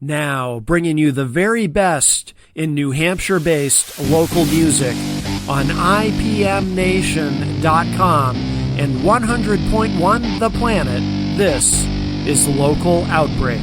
Now, bringing you the very best in New Hampshire-based local music on IPMNation.com and 100.1 The Planet, this is Local Outbreak.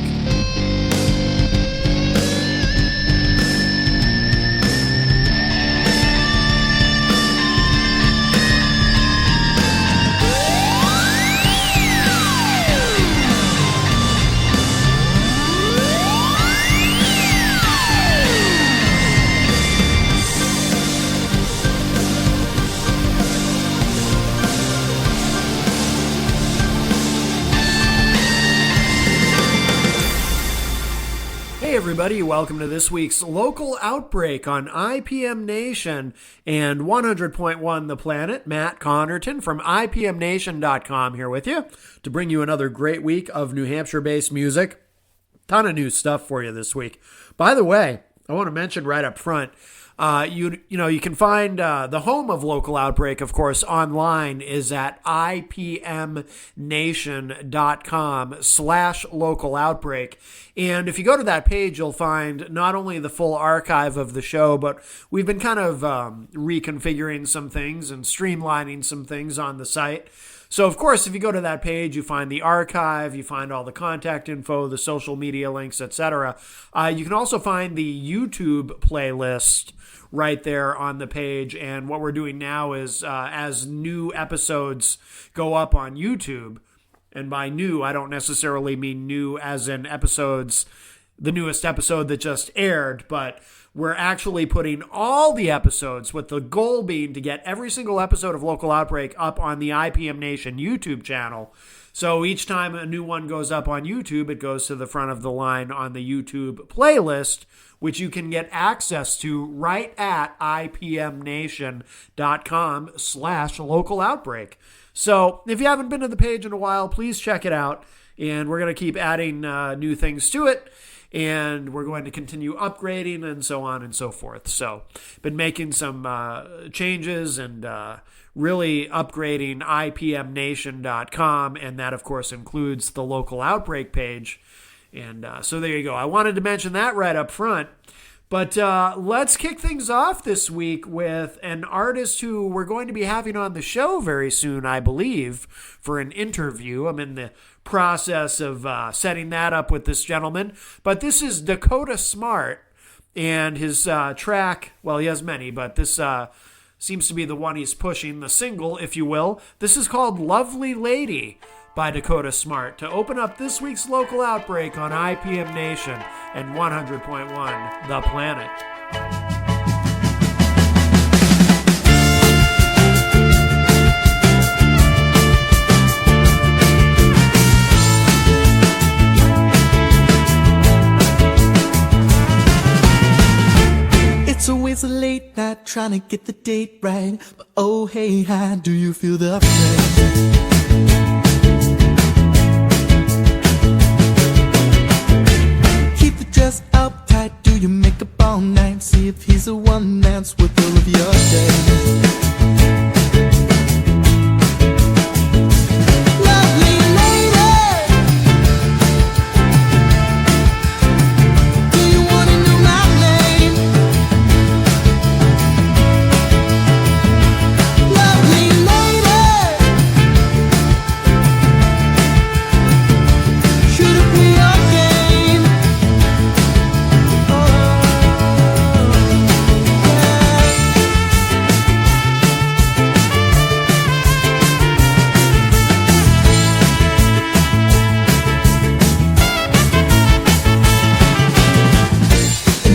Hey everybody, welcome to this week's Local Outbreak on IPM Nation and 100.1 The Planet. Matt Connerton from IPMNation.com here with you to bring you another great week of New Hampshire-based music. Ton of new stuff for you this week. By the way, I want to mention right up front, you can find the home of Local Outbreak, of course, online is at IPMNation.com/Local Outbreak. And if you go to that page, you'll find not only the full archive of the show, but we've been kind of reconfiguring some things and streamlining some things on the site. So, of course, if you go to that page, you find the archive, you find all the contact info, the social media links, etc. You can also find the YouTube playlist right there on the page. And what we're doing now is as new episodes go up on YouTube, and by new, I don't necessarily mean new as in episodes, the newest episode that just aired, but we're actually putting all the episodes with the goal being to get every single episode of Local Outbreak up on the IPM Nation YouTube channel. So each time a new one goes up on YouTube, it goes to the front of the line on the YouTube playlist, which you can get access to right at IPMNation.com/Local Outbreak. So if you haven't been to the page in a while, please check it out. And we're going to keep adding new things to it. And we're going to continue upgrading and so on and so forth. So been making some changes and really upgrading IPMNation.com. And that, of course, includes the Local Outbreak page. And so there you go. I wanted to mention that right up front. But let's kick things off this week with an artist who we're going to be having on the show very soon, I believe, for an interview. I'm in the process of setting that up with this gentleman. But this is Dakota Smart, and his track, well, he has many, but this seems to be the one he's pushing, the single, if you will. This is called Lovely Lady by Dakota Smart to open up this week's Local Outbreak on IPM Nation and 100.1 The Planet. It's always a late night trying to get the date right, but oh hey hi, do you feel the pain? Dress up tight, do your makeup all night, see if he's the one that's worth all of your days. Lovely lady, do you wanna know my name? Lovely lady, should have play your game.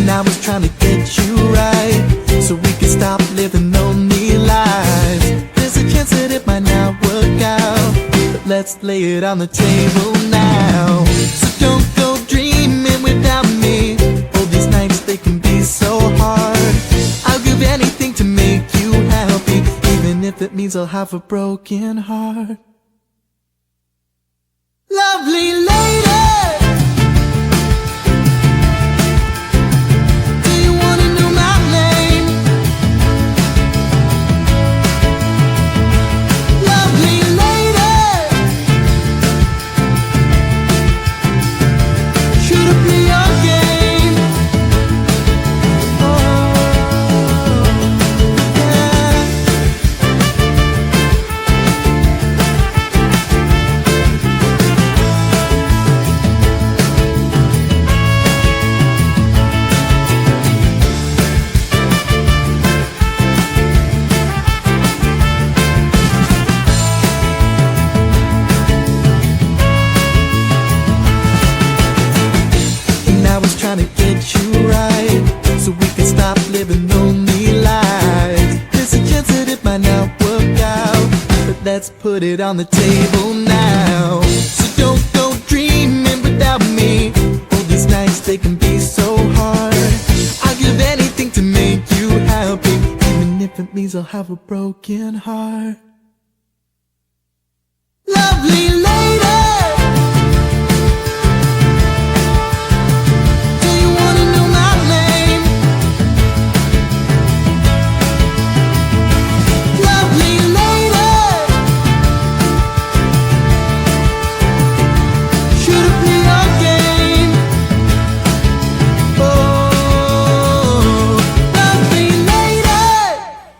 I was trying to get you right, so we can stop living lonely lives. There's a chance that it might not work out, but let's lay it on the table now. So don't go dreaming without me. All these nights, they can be so hard. I'll give anything to make you happy, even if it means I'll have a broken heart. Lovely lady, should have played your game. trying to get you right, so we can stop living lonely lives. There's a chance that it might not work out, but let's put it on the table now. So don't go dreaming without me. All these nights, they can be so hard. I'll give anything to make you happy, even if it means I'll have a broken heart. Lovely lady, do you wanna know my name? Lovely lady, should I play your game? Oh, lovely lady.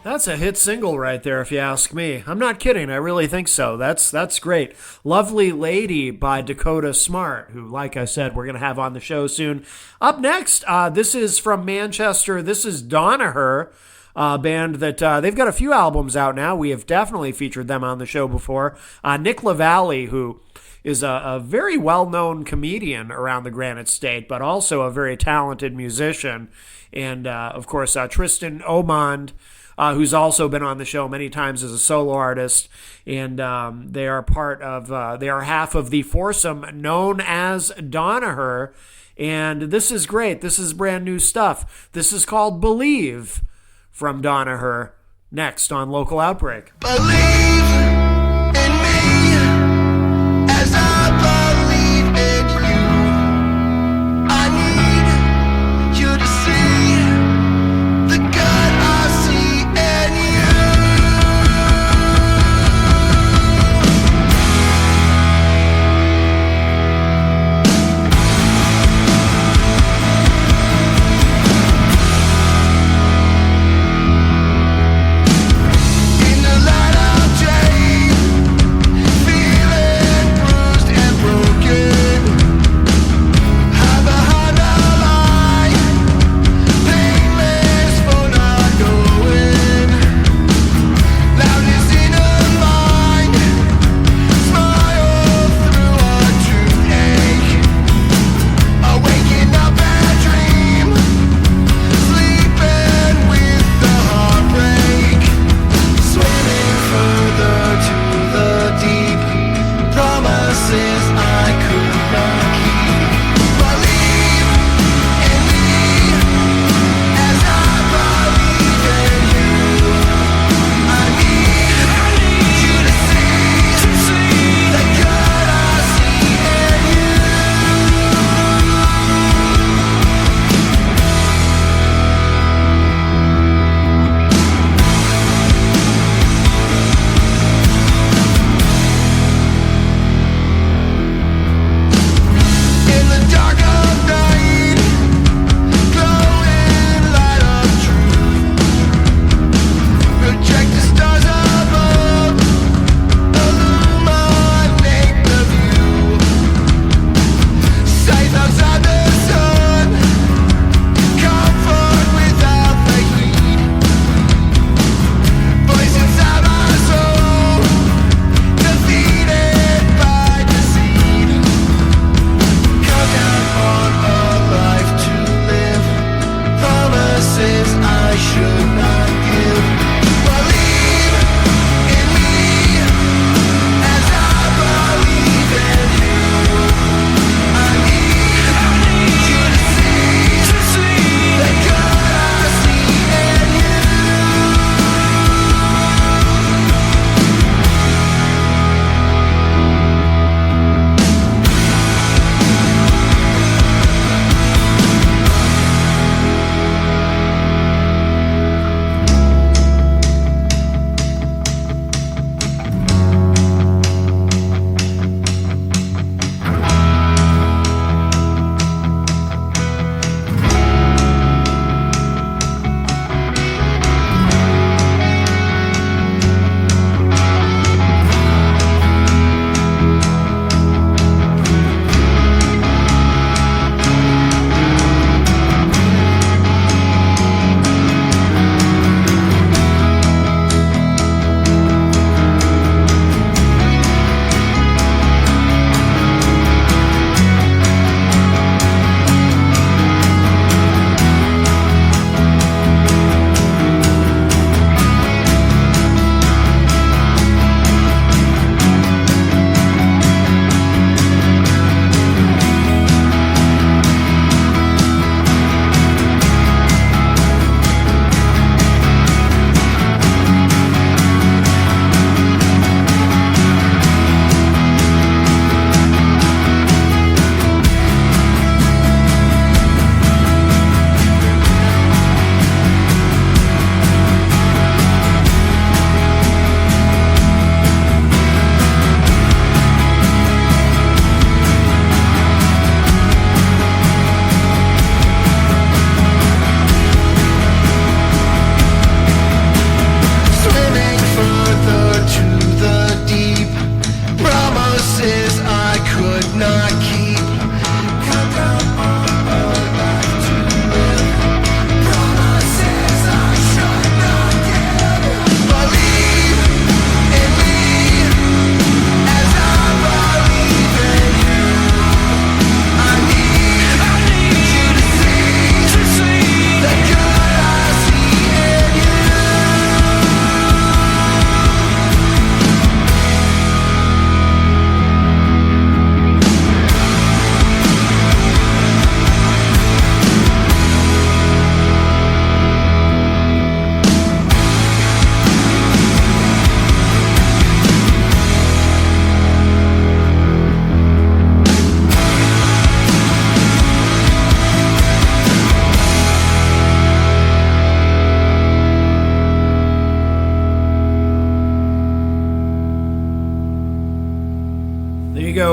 That's a hit single right there, if you ask me. I'm not kidding. I really think so. That's great. Lovely Lady by Dakota Smart, who, like I said, we're going to have on the show soon. Up next, this is from Manchester. This is Donaher, band that they've got a few albums out now. We have definitely featured them on the show before. Nick LaValle, who is a very well-known comedian around the Granite State, but also a very talented musician. And, of course, Tristan Omond, who's also been on the show many times as a solo artist, and they are they are half of the foursome known as Donaher, and this is great. This is brand new stuff. This is called Believe from Donaher, next on Local Outbreak. Believe in me as I believe in you. I need you to see the good I see in you. In the light of day,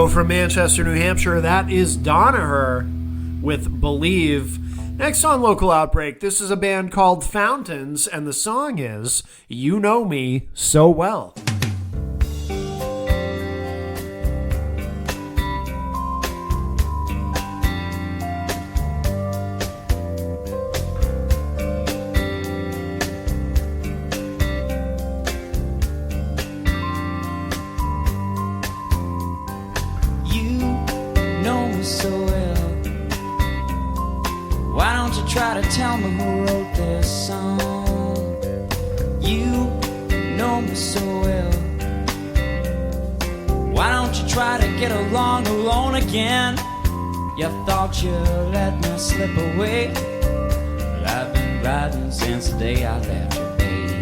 from Manchester, New Hampshire, that is Donaher with Believe. Next on Local Outbreak, this is a band called Fountains, and the song is You Know Me So Well. Try to tell me who wrote this song. You know me so well. Why don't you try to get along alone again? You thought you let me slip away, but I've been riding since the day I left you, babe.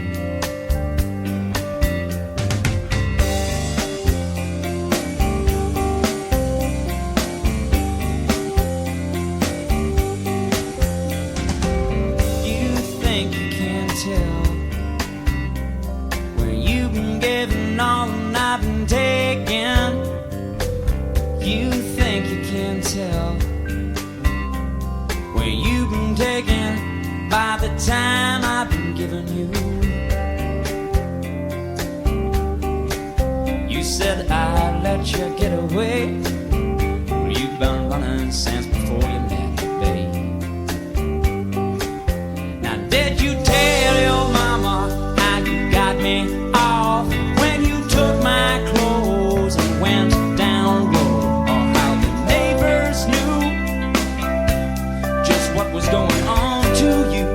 Where you've been giving all and I've been taking. You think you can tell where you've been taking by the time I've been giving you. You said I'd let you get away. Well, you've been running since before you met me, babe. Now did you tell your mama how you got me off when you took my clothes and went down the road? Or how the neighbors knew just what was going on to you?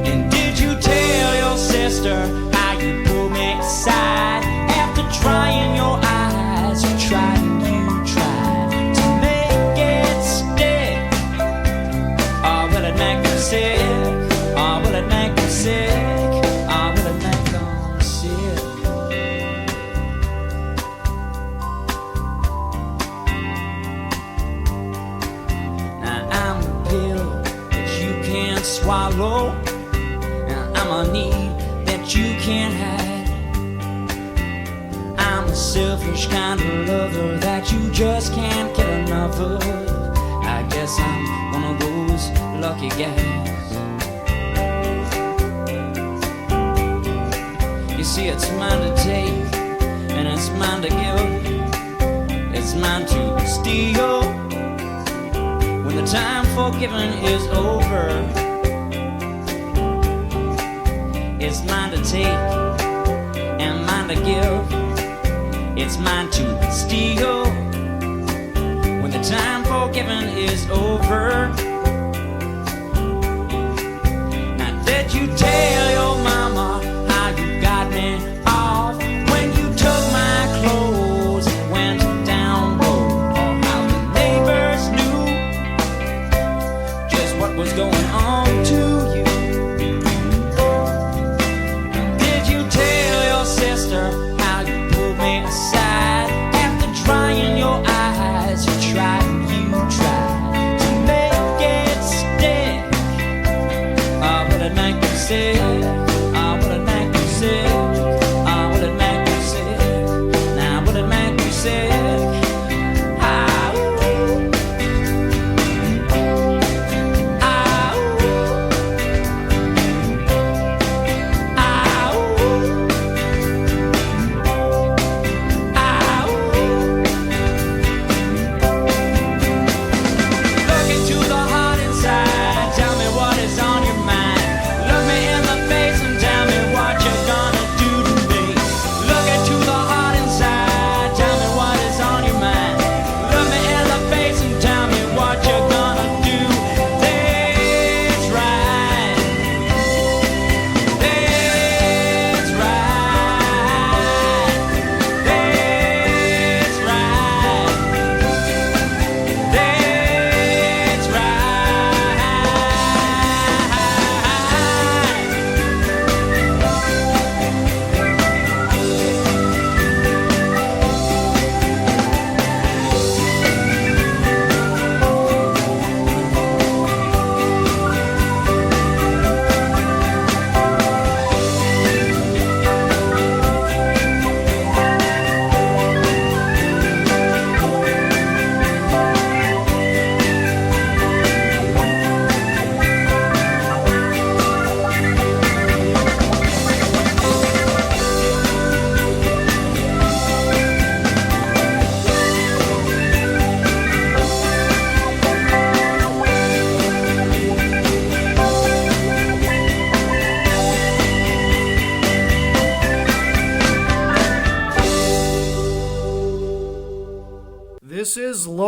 And did you tell your sister how you pulled me aside after trying your eyes? You tried and you tried to make it stick. Or will it make them sick? Or will it make them sick? Or will it make them sick? Now I'm a pill that you can't swallow. Now I'm a need that you can't hide. I'm a selfish kind of lover that you just can't get enough of. I guess I'm one of those lucky guys. You see, it's mine to take and it's mine to give. It's mine to steal when the time for giving is over. It's mine to take and mine to give. It's mine to steal when the time for giving is over. Now did you tell your mama how you got me off when you took my clothes and went down road? Or how the neighbors knew just what was going on to you? Did you tell your sister how you pulled me aside after trying your eyes? You tried and you tried to make it stick. Or will it make them sick?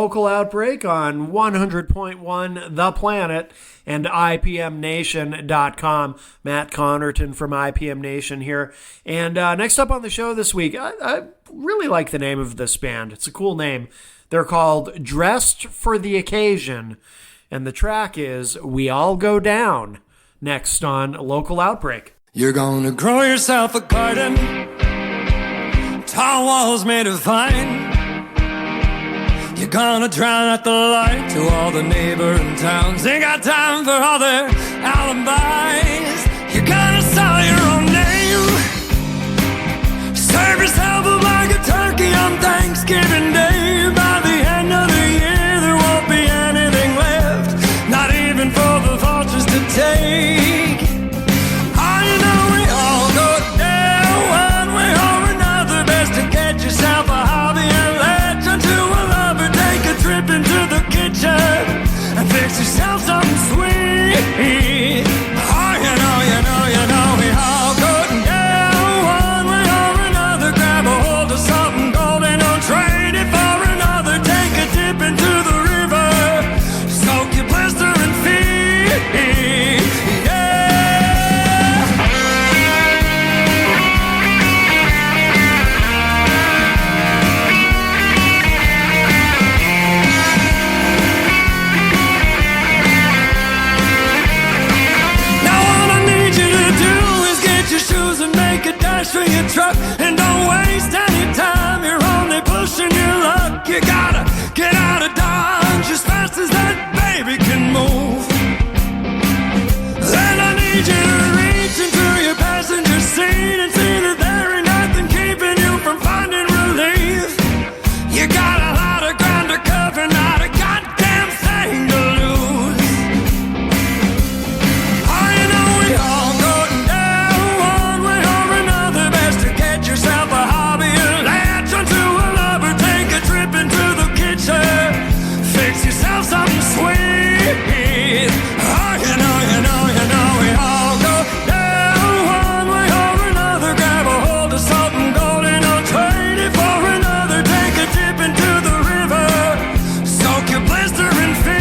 Local Outbreak on 100.1 The Planet and IPMNation.com. Matt Connerton from IPM Nation here. And next up on the show this week, I really like the name of this band. It's a cool name. They're called Dressed for the Occasion. And the track is We All Go Down. Next on Local Outbreak. You're gonna grow yourself a garden, tall walls made of vine. You're gonna drown out the light to all the neighboring towns. Ain't got time for all their alibis. You're gonna sell your own name, serve yourself up like a turkey on Thanksgiving Day. By the end of the year there won't be anything left, not even for the vultures to take. Oh, you know we all go down one way or another. Best to get yourself a hobby and latch onto a lover. Take a trip into the kitchen and fix yourself something sweet. Oh, you know we all go down one way or another. Grab a hold of something golden, don't trade it for another. Take a dip into the river, soak your blistering feet. For your truck and don't waste any time. You're only pushing your luck. You gotta get out of Dodge as fast as that baby can move. Then I need you to reach into your passenger seat and see that there ain't nothing keeping you from finding relief. You got a lot of ground to cover, not a goddamn thing to lose. Oh, you know we all go down one way or another. Best to get yourself a hobby and latch onto a lover. Take a trip into the kitchen, fix yourself something sweet. Oh, you know we all go down one way or another. Grab a hold of something golden, don't trade it for another. Take a dip into the river, soak your blistering feet.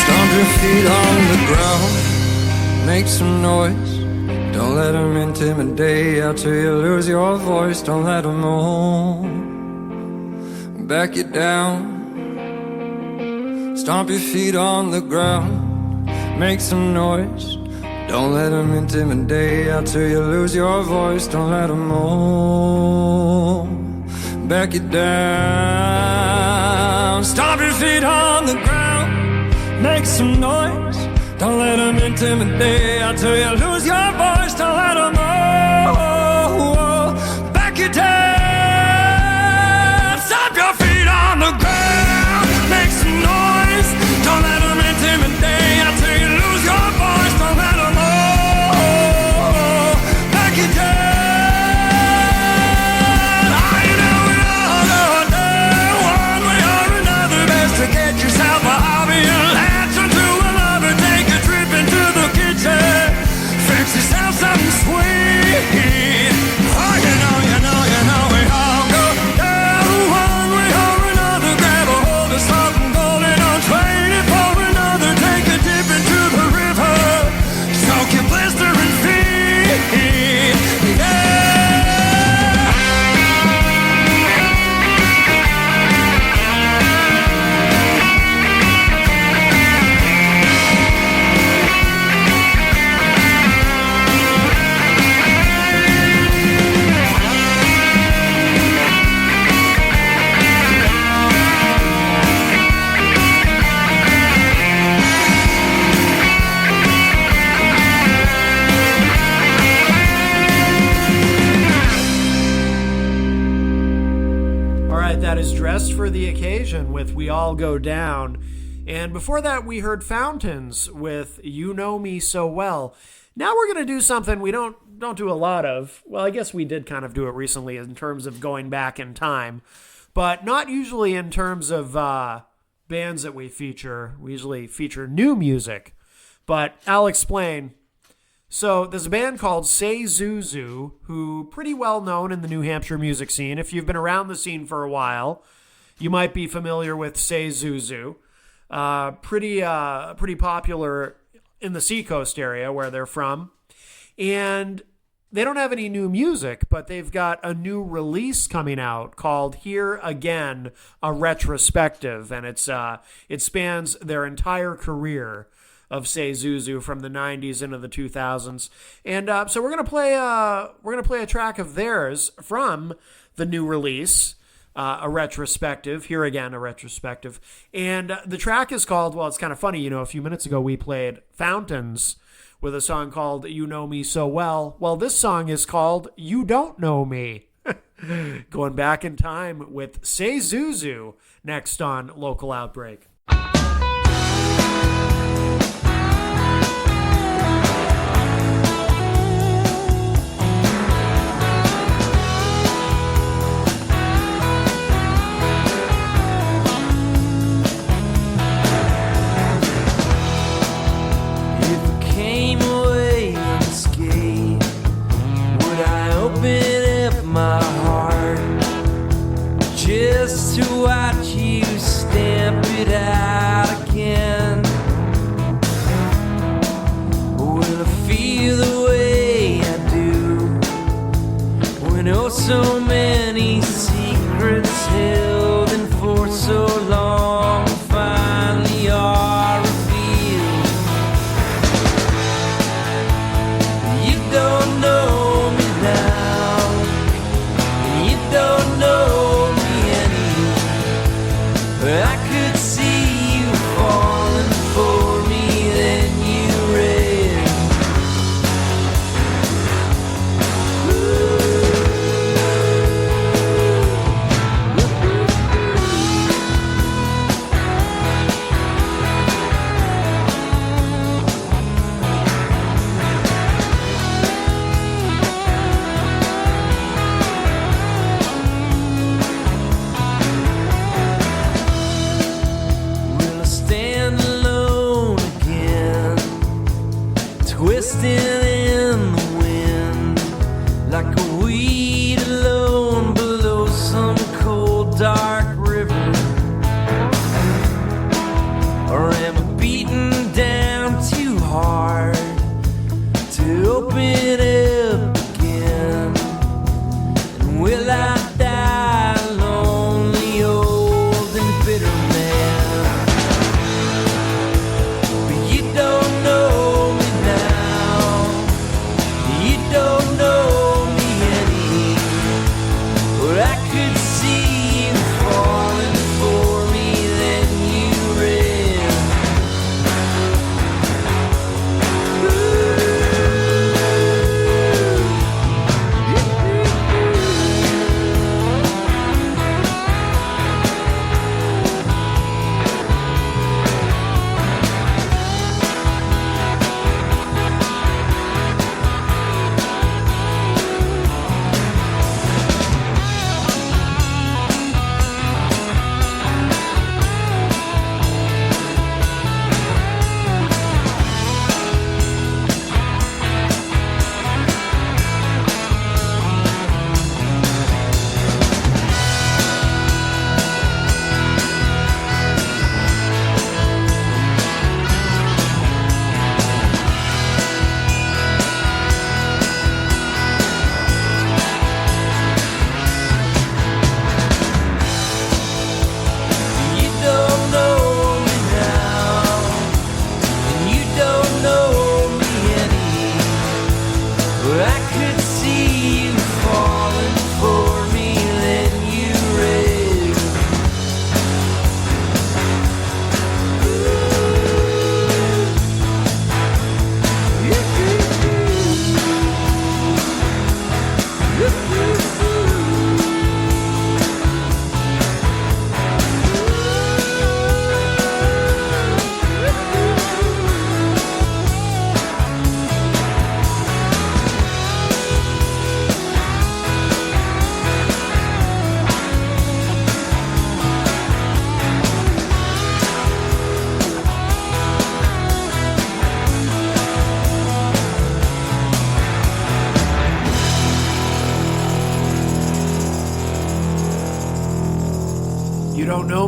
Stomp your feet on the ground, make some noise. Don't let them intimidate you till you lose your voice. Don't let them back you down. Stomp your feet on the ground, make some noise. Don't let them intimidate you till you lose your voice. Don't let them back you down. Stomp your feet on the ground, make some noise. Don't let them intimidate you till you lose your voice. Don't let them back you down. Stomp your feet on the ground, make some noise. Don't let them intimidate you till you lose your voice. Don't let them back you down. Oh, you know we all go down one way or another. Best to get yourself a hobby and latch onto a lover. Take a trip into the kitchen, fix yourself some All Go Down. And before that, we heard Fountains with You Know Me So Well. Now we're going to do something we don't do a lot of. Well, I guess we did kind of do it recently in terms of going back in time, but not usually in terms of bands that we feature. We usually feature new music, but I'll explain. So there's a band called Say Zuzu, who pretty well known in the New Hampshire music scene. If you've been around the scene for a while, you might be familiar with Say Zuzu. Pretty popular in the Seacoast area where they're from. And they don't have any new music, but they've got a new release coming out called Here Again, a Retrospective. And it spans their entire career of Say Zuzu from the 90s into the 2000s. And so we're gonna play a track of theirs from the new release, a retrospective. Here Again, a Retrospective. And the track is called, well, it's kind of funny, a few minutes ago we played Fountains with a song called You Know Me So Well. Well, this song is called You Don't Know Me. Going back in time with Say Zuzu next on Local Outbreak. My heart just to watch you stamp it out again. Will I feel the way I do when oh so many secrets held in for so long finally are revealed? You don't know me now, don't know me anymore, but I could see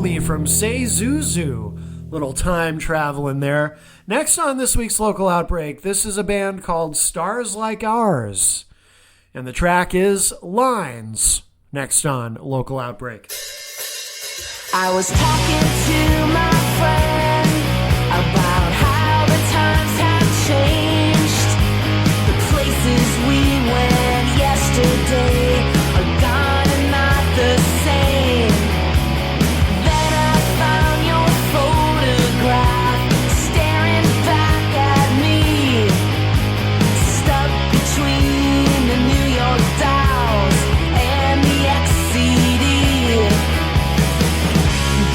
Me from Say Zuzu. Little time traveling there. Next on this week's Local Outbreak, this is a band called Stars Like Ours. And the track is Lines. Next on Local Outbreak. I was talking to my friend about how the times have changed. The places we went yesterday are gone and not the same. Then I found your photograph staring back at me, stuck between the New York Dolls and the XCD.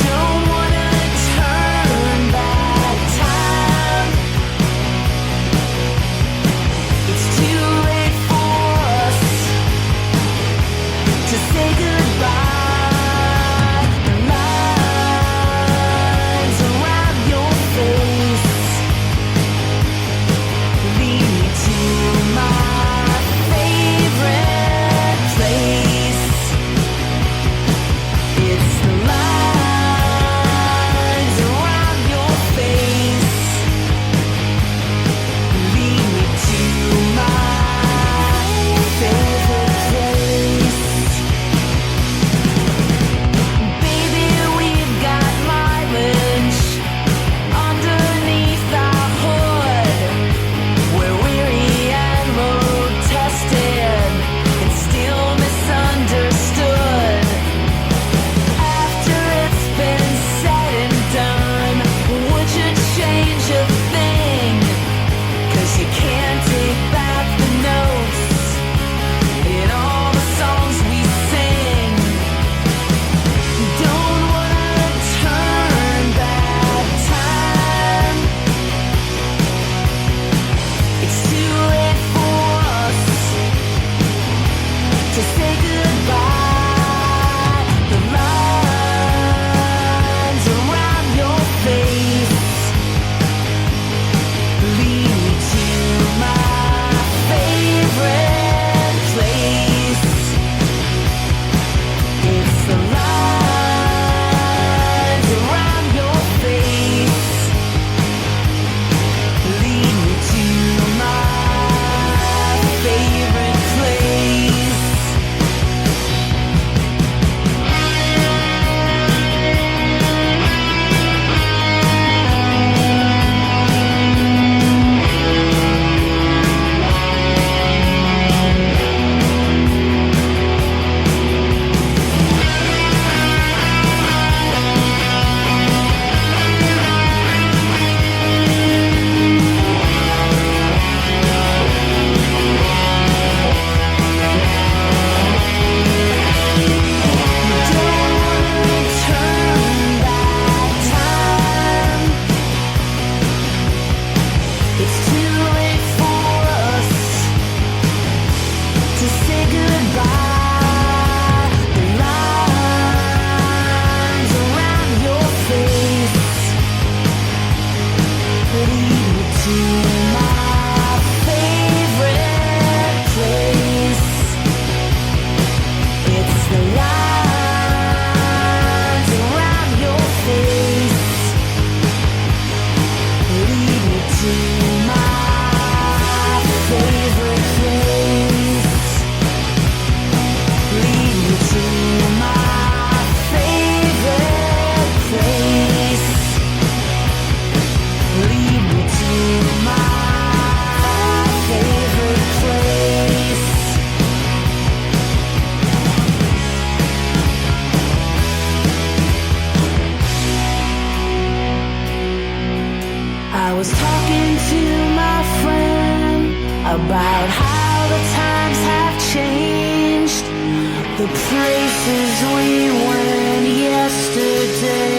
Don't wanna turn back time. It's too late for us to say goodbye. The lines around your face lead me to my favorite place. It's the lines around your face lead me to my favorite place. Baby, we've got mileage underneath our hood. We're weary and road-tested and still misunderstood. After it's been said and done, would you change a thing? 'Cause you can't take back the notes in all the songs we sing. Don't wanna turn back time. It's too late for us to say goodbye. The lines around your face lead me to my favorite place. It's the lines around your face lead me to my favorite place. Don't wanna turn back time. It's too late for us to say goodbye. The lines around your face lead me to my favorite place. It's the lines around your face lead me to my favorite place. Lead me to my favorite place. Lead me to my favorite place. I was talking to my friend about how the times have changed. The places we went yesterday.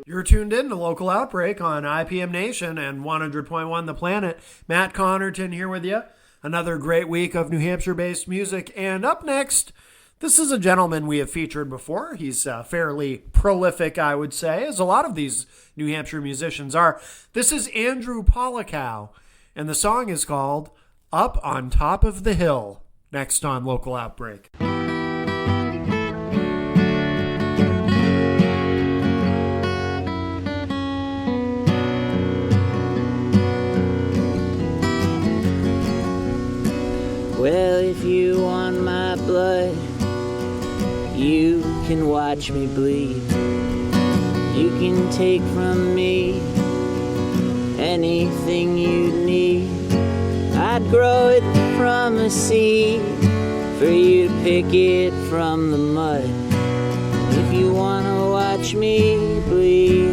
You're tuned in to Local Outbreak on IPM Nation and 100.1 The Planet. Matt Connerton here with you. Another great week of New Hampshire-based music. And up next, this is a gentleman we have featured before. He's fairly prolific, I would say, as a lot of these New Hampshire musicians are. This is Andrew Polikow, and the song is called Up on Top of the Hill, next on Local Outbreak. Well, if you want my blood, you can watch me bleed. You can take from me anything you need. I'd grow it from a seed for you to pick it from the mud. If you wanna watch me bleed,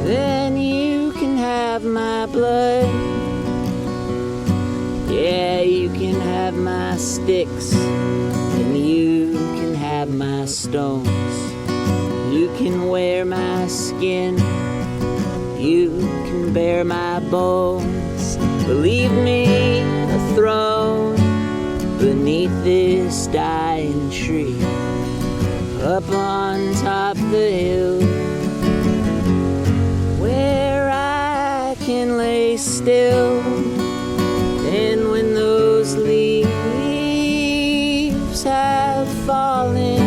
then you can have my blood. Yeah, you can have my sticks, and you can have my stones. You can wear my skin, you can bear my bones. But leave me a throne beneath this dying tree, up on top the hill, where I can lay still. And when those leaves have fallen,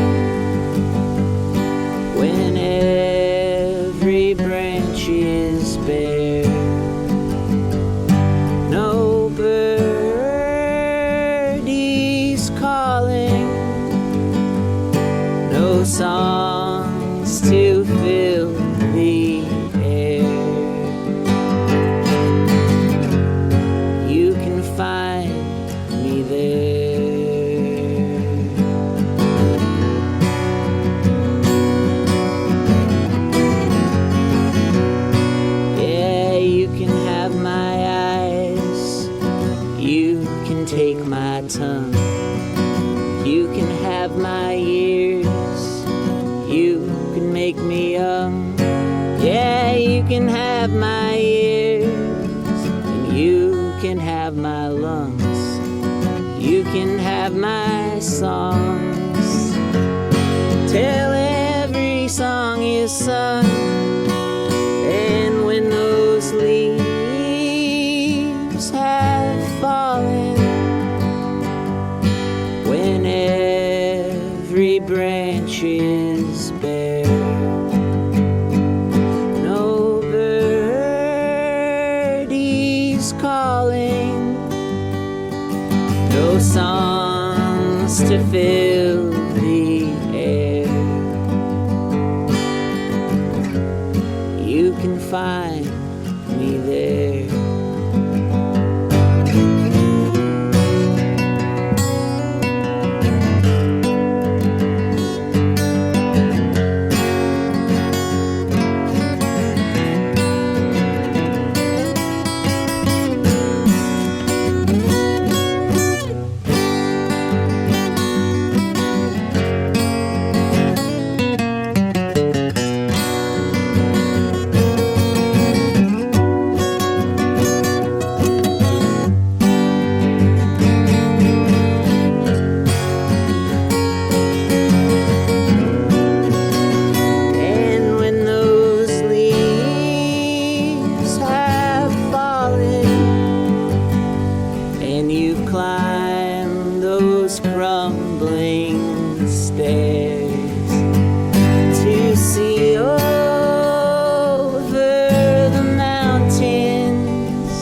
when every branch is bare, no birdie's calling, no songs to fill the air, you can find me there. Yeah, you can have my eyes, you can take my tongue, you can have my ears, you can make me young. Yeah, you can have my ears, and you can have my lungs, you can have my songs, till every song is sung. And when those leaves have fallen, when every branch is bare, no birdie's calling, no songs to fill the air, you can find me there. And when those leaves have fallen, and you've climbed those crumbling stairs to see over the mountains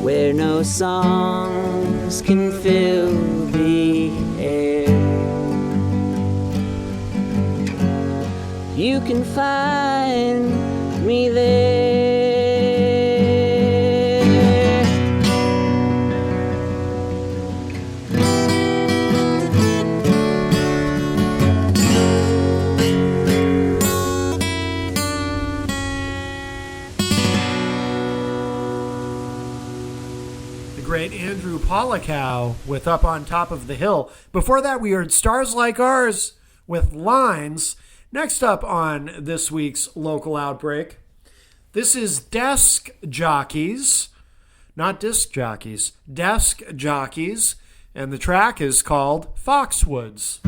where no songs can fill the air, you can find me there. The great Andrew Polikow with Up on Top of the Hill. Before that, we heard Stars Like Ours with Lines. Next up on this week's Local Outbreak, this is Desk Jockeys, not Disc Jockeys, Desk Jockeys, and the track is called Foxwoods.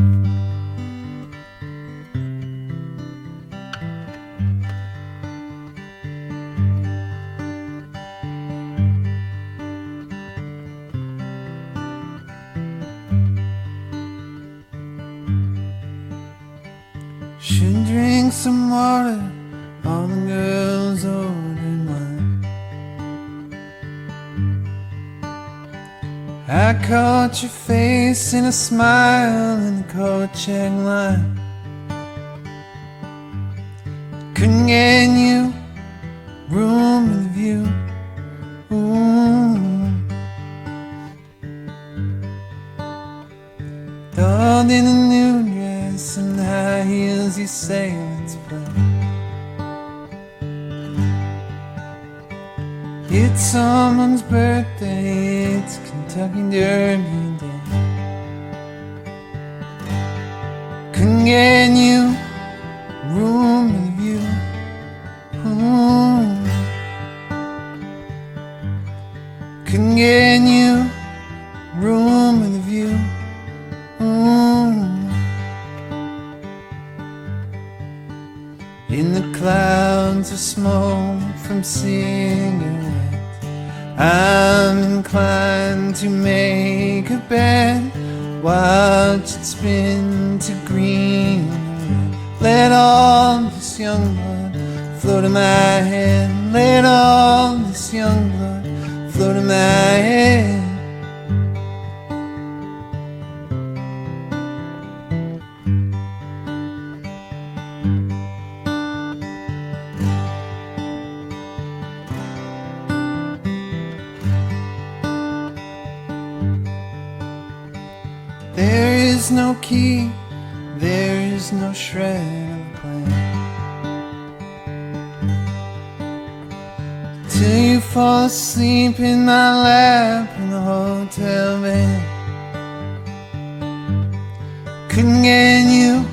Should drink some water, all the girls ordered wine. I caught your face in a smile in the coat check line. Couldn't get you room with a view. Ooh. Dolled in a new dress and high heels, you say let's play. It's someone's birthday, it's Kentucky Derby Day. Couldn't get you room with a view. Ooh. Couldn't get you room with a view. Ooh. In the clouds of smoke from cigarettes, I'm inclined to make a bet. Watch it spin to green. Let all this young blood flow to my head. Let all this young blood flow to my head. There is no key, there is no shred of a plan, till you fall asleep in my lap in the hotel bed. Couldn't get you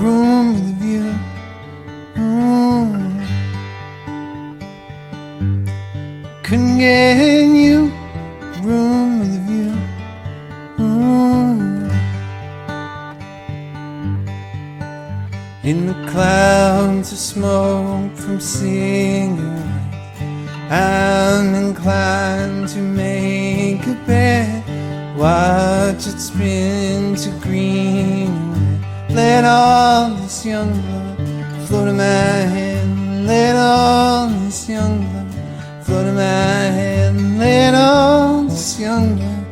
room with a view. Ooh. Couldn't get you room with a view. Ooh. In the clouds of smoke from cigarettes, I'm inclined to make a bet. Watch it spin to green. Let all this young blood flow to my head. Let all this young blood flow to my head. Let all this young blood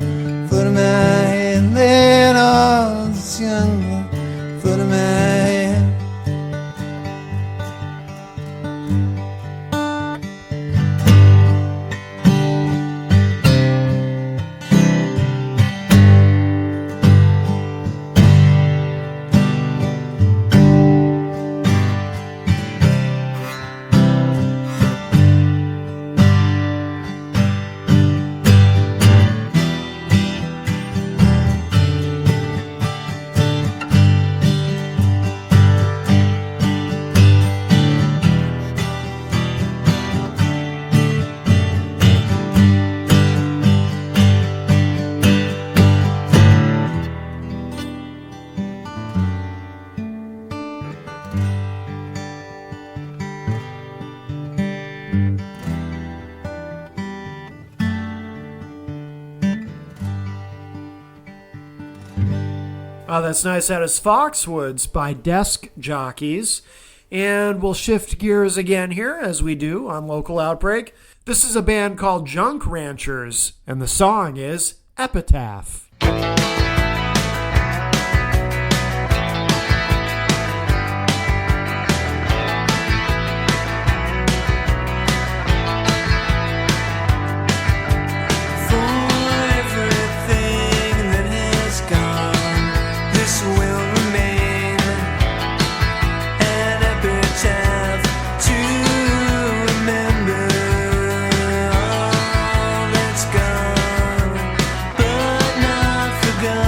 flow to my head. Let all this young blood flow to my head. Oh, that's nice. That is Foxwoods by Desk Jockeys. And we'll shift gears again here, as we do on Local Outbreak. This is a band called Junk Ranchers, and the song is Epitaph. But not forgotten.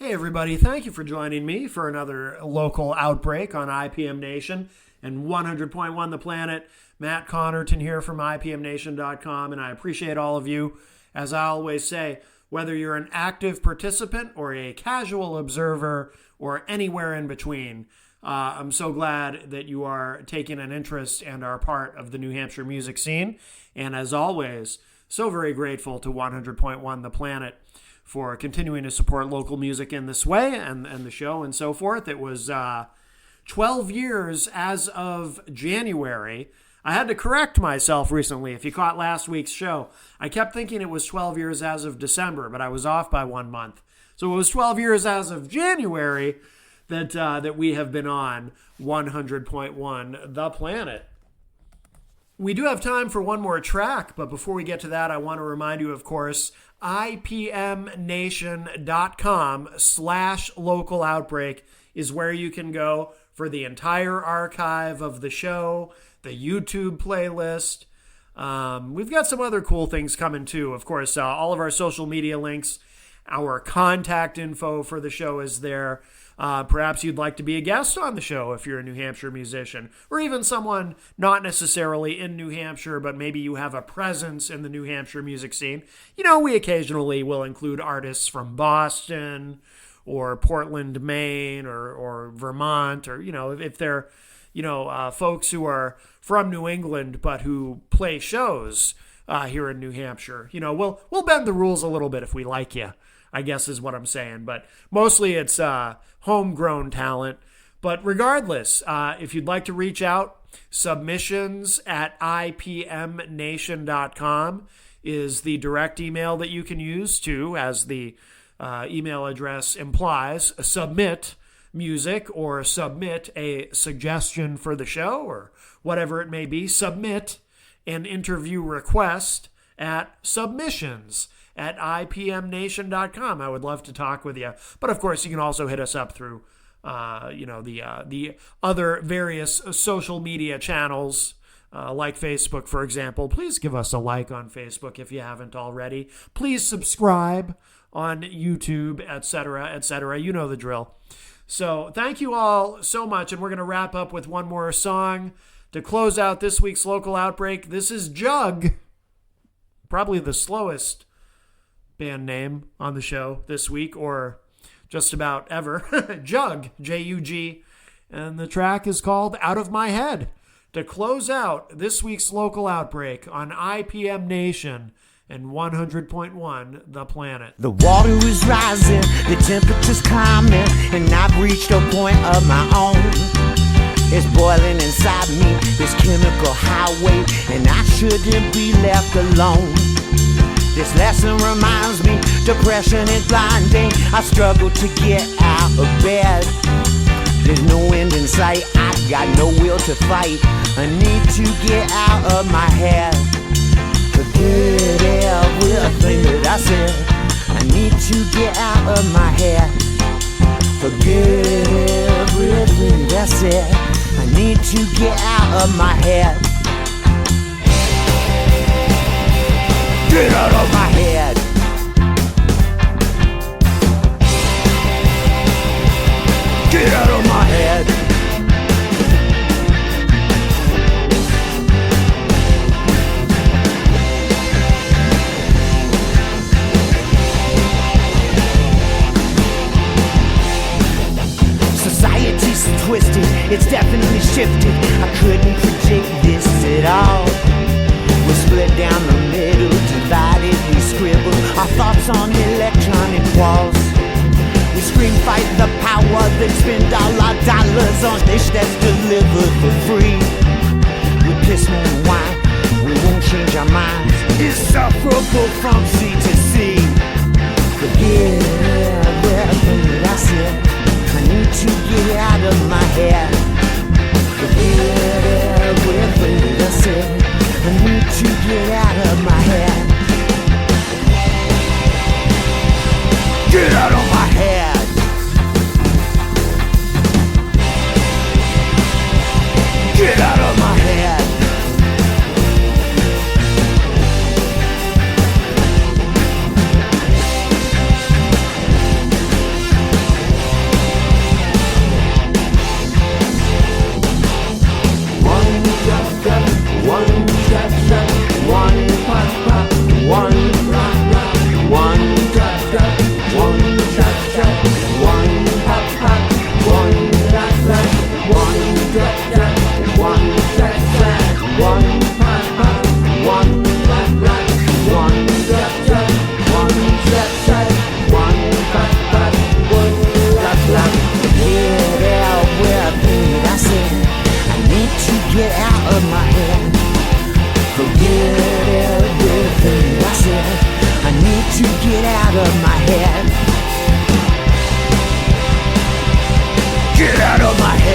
Hey everybody, thank you for joining me for another local outbreak on IPM Nation and 100.1 The Planet. Matt Connerton here from IPMNation.com, and I appreciate all of you. As I always say, whether you're an active participant or a casual observer or anywhere in between, I'm so glad that you are taking an interest and are part of the New Hampshire music scene. And as always, so very grateful to 100.1 The Planet for continuing to support local music in this way and the show and so forth. It was 12 years as of January. I had to correct myself recently. If you caught last week's show, I kept thinking it was 12 years as of December, but I was off by 1 month. So it was 12 years as of January that we have been on 100.1 The Planet. We do have time for one more track, but before we get to that, I want to remind you, of course, IPMNation.com/local outbreak is where you can go for the entire archive of the show, the YouTube playlist. We've got some other cool things coming too. Of course, all of our social media links, our contact info for the show is there. Perhaps you'd like to be a guest on the show if you're a New Hampshire musician, or even someone not necessarily in New Hampshire, but maybe you have a presence in the New Hampshire music scene. You know, we occasionally will include artists from Boston or Portland, Maine, or Vermont, or, you know, if they're, you know, folks who are from New England but who play shows here in New Hampshire. You know, we'll bend the rules a little bit if we like you, I guess is what I'm saying. But mostly it's homegrown talent. But regardless, if you'd like to reach out, submissions at IPMNation.com is the direct email that you can use to, as the email address implies, submit music or submit a suggestion for the show or whatever it may be. Submit an interview request at submissions at IPMNation.com. I would love to talk with you. But of course, you can also hit us up through, the other various social media channels, like Facebook, for example. Please give us a like on Facebook if you haven't already. Please subscribe on YouTube, etc., etc. You know the drill. So thank you all so much, and we're going to wrap up with one more song to close out this week's local outbreak. This is Jug, probably the slowest band name on the show this week, or just about ever. Jug, J-U-G, and the track is called Out of My Head, to close out this week's local outbreak on IPM Nation and 100.1 The Planet. The water is rising, the temperature's climbing, and I've reached a point of my own. It's boiling inside me, this chemical highway, and I shouldn't be left alone. This lesson reminds me, depression is blinding. I struggle to get out of bed. There's no end in sight, I got no will to fight. I need to get out of my head. Forget everything that I said. I need to get out of my head. Forget everything that I said. I need to get out of my head. Get out of my head. Get out of my head. Society's so twisted, it's definitely shifted. I couldn't predict this at all. We're split down the middle, divided, we scribble our thoughts on electronic walls. We scream, fight the power, then spend all our dollars on dish that's delivered for free. We piss more than wine, we won't change our minds. Insufferable from sea to sea. Forget everything that I said. I need to get out of my head. Forget everything that I said. I need to get out of my head. Get out of my head. Get out of my head. trap tight. 155 lock lock. Get out with me, I said. I need to get out of my head. Forget everything I said. I need to get out of my head. Get out of my head.